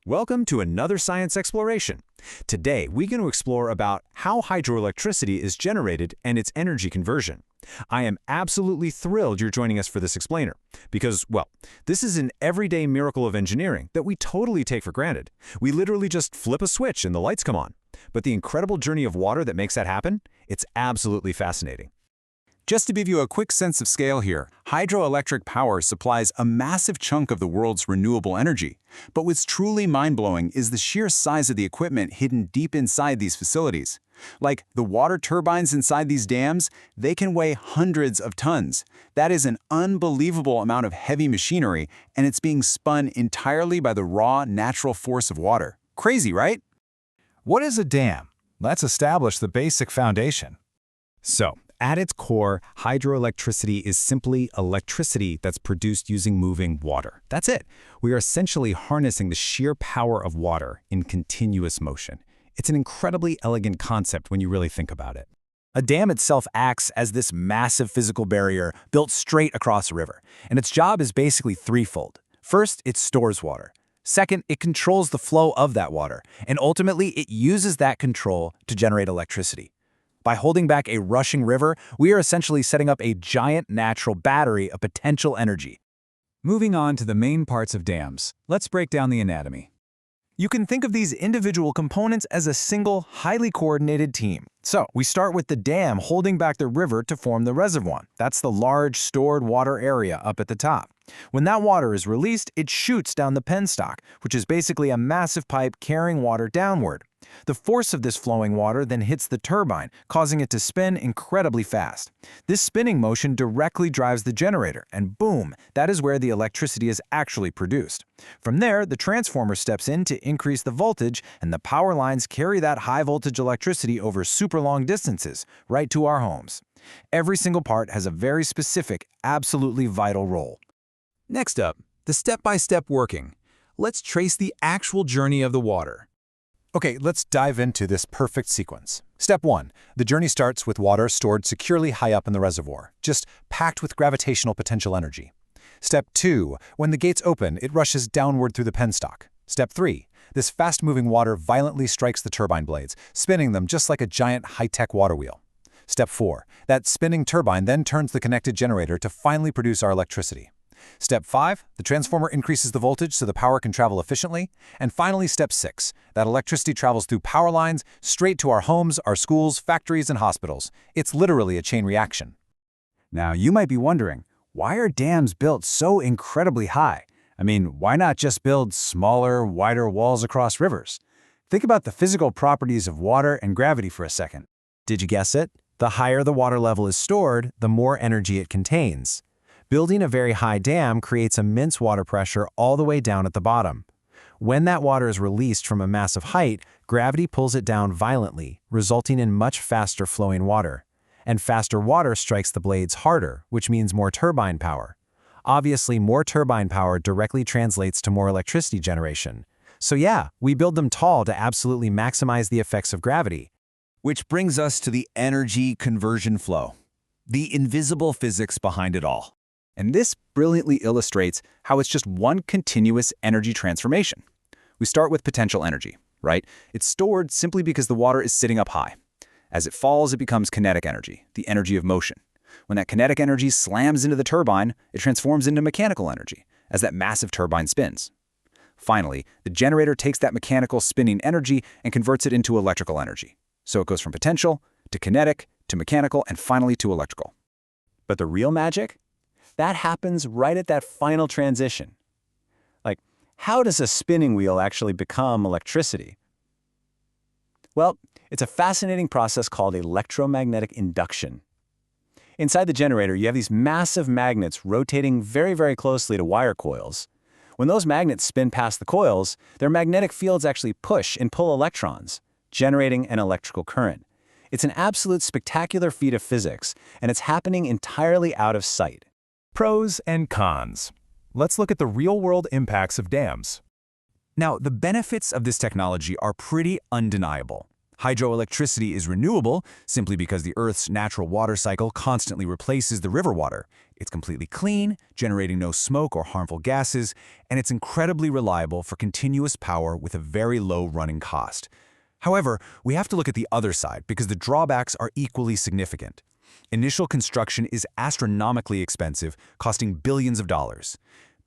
Welcome to another science exploration. Today, we're going to explore about how hydroelectricity is generated and its energy conversion. I am absolutely thrilled you're joining us for this explainer because, well, this is an everyday miracle of engineering that we totally take for granted. We literally just flip a switch and the lights come on. But the incredible journey of water that makes that happen, it's absolutely fascinating. Just to give you a quick sense of scale here, hydroelectric power supplies a massive chunk of the world's renewable energy. But what's truly mind-blowing is the sheer size of the equipment hidden deep inside these facilities. Like the water turbines inside these dams, they can weigh hundreds of tons. That is an unbelievable amount of heavy machinery, and it's being spun entirely by the raw, natural force of water. Crazy, right? What is a dam? Let's establish the basic foundation. So, at its core, hydroelectricity is simply electricity that's produced using moving water. That's it. We are essentially harnessing the sheer power of water in continuous motion. It's an incredibly elegant concept when you really think about it. A dam itself acts as this massive physical barrier built straight across a river, and its job is basically threefold. First, it stores water. Second, it controls the flow of that water, and ultimately, it uses that control to generate electricity. By holding back a rushing river, we are essentially setting up a giant natural battery of potential energy. Moving on to the main parts of dams, let's break down the anatomy. You can think of these individual components as a single, highly coordinated team. So, we start with the dam holding back the river to form the reservoir. That's the large, stored water area up at the top. When that water is released, it shoots down the penstock, which is basically a massive pipe carrying water downward. The force of this flowing water then hits the turbine, causing it to spin incredibly fast. This spinning motion directly drives the generator, and boom, that is where the electricity is actually produced. From there, the transformer steps in to increase the voltage, and the power lines carry that high-voltage electricity over super long distances, right to our homes. Every single part has a very specific, absolutely vital role. Next up, the step-by-step working. Let's trace the actual journey of the water. Okay, let's dive into this perfect sequence. Step 1. The journey starts with water stored securely high up in the reservoir, just packed with gravitational potential energy. Step 2. When the gates open, it rushes downward through the penstock. Step 3. This fast-moving water violently strikes the turbine blades, spinning them just like a giant high-tech water wheel. Step 4. That spinning turbine then turns the connected generator to finally produce our electricity. Step 5, the transformer increases the voltage so the power can travel efficiently. And finally, Step 6, that electricity travels through power lines straight to our homes, our schools, factories, and hospitals. It's literally a chain reaction. Now, you might be wondering, why are dams built so incredibly high? I mean, why not just build smaller, wider walls across rivers? Think about the physical properties of water and gravity for a second. Did you guess it? The higher the water level is stored, the more energy it contains. Building a very high dam creates immense water pressure all the way down at the bottom. When that water is released from a massive height, gravity pulls it down violently, resulting in much faster flowing water. And faster water strikes the blades harder, which means more turbine power. Obviously, more turbine power directly translates to more electricity generation. So yeah, we build them tall to absolutely maximize the effects of gravity. Which brings us to the energy conversion flow, the invisible physics behind it all. And this brilliantly illustrates how it's just one continuous energy transformation. We start with potential energy, right? It's stored simply because the water is sitting up high. As it falls, it becomes kinetic energy, the energy of motion. When that kinetic energy slams into the turbine, it transforms into mechanical energy, as that massive turbine spins. Finally, the generator takes that mechanical spinning energy and converts it into electrical energy. So it goes from potential to kinetic to mechanical and finally to electrical. But the real magic? That happens right at that final transition. Like, how does a spinning wheel actually become electricity? Well, it's a fascinating process called electromagnetic induction. Inside the generator, you have these massive magnets rotating very, very closely to wire coils. When those magnets spin past the coils, their magnetic fields actually push and pull electrons, generating an electrical current. It's an absolute spectacular feat of physics, and it's happening entirely out of sight. Pros and cons. Let's look at the real-world impacts of dams. Now, the benefits of this technology are pretty undeniable. Hydroelectricity is renewable simply because the Earth's natural water cycle constantly replaces the river water. It's completely clean, generating no smoke or harmful gases, and it's incredibly reliable for continuous power with a very low running cost. However, we have to look at the other side because the drawbacks are equally significant. Initial construction is astronomically expensive, costing billions of dollars.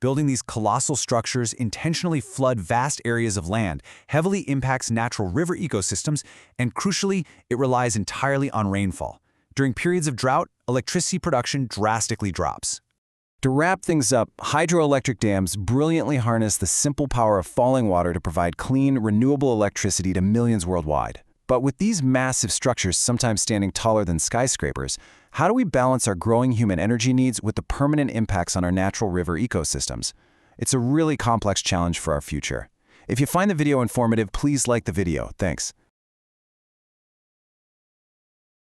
Building these colossal structures intentionally flood vast areas of land, heavily impacts natural river ecosystems, and crucially, it relies entirely on rainfall. During periods of drought, electricity production drastically drops. To wrap things up, hydroelectric dams brilliantly harness the simple power of falling water to provide clean, renewable electricity to millions worldwide. But with these massive structures sometimes standing taller than skyscrapers, how do we balance our growing human energy needs with the permanent impacts on our natural river ecosystems? It's a really complex challenge for our future. If you find the video informative, please like the video. Thanks.